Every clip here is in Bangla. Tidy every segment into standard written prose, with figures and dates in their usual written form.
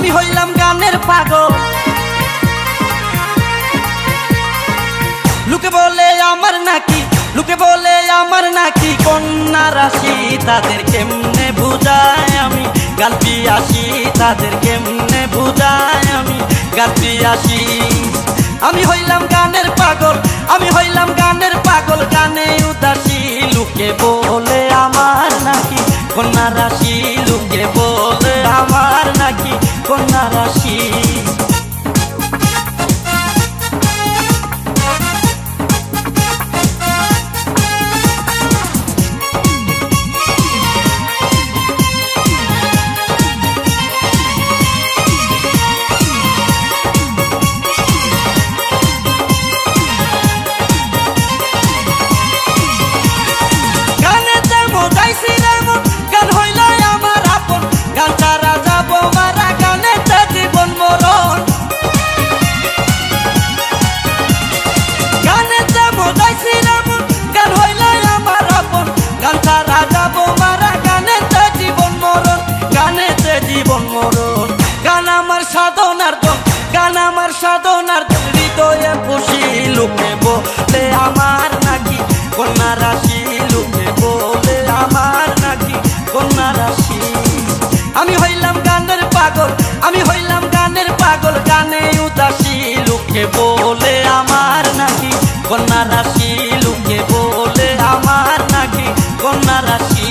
আমি হইলাম গানের পাগল। লোকে বলে আমার নাকি, লোকে বলে আমার নাকি কন্যা রাশি, তাদের কেমনে বুঝায় আমি গান পিয়াসি, তাদের কেমনে বুঝায় আমি গান পিয়াসি। আমি হইলাম গানের পাগল, আমি হইলাম গানের পাগল, গানে উদাসী। লোকে বলে আমার নাকি কন্যা রাশি, লোকে বলে আমার নাকি কন্যা রাশি। সাধনার হৃদয়ে খুশি। লোকে বলে আমার নাকি কন্যা রাশি, লোকে বলে আমার নাকি কন্যা রাশি। আমি হইলাম গানের পাগল, আমি হইলাম গানের পাগল, গানে উদাসী। লোকে বলে আমার নাকি কন্যা রাশি, লোকে বলে আমার নাকি কন্যা রাশি।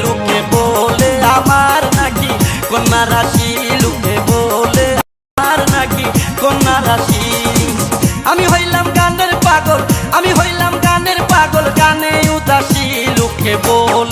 লোকে বলে আমার নাকি কন্যা রাশি, লোকে বলে আমার নাকি কন্যা রাশি। আমি হইলাম গানের পাগল, আমি হইলাম গানের পাগল, গানে উদাসী। লোকে বলে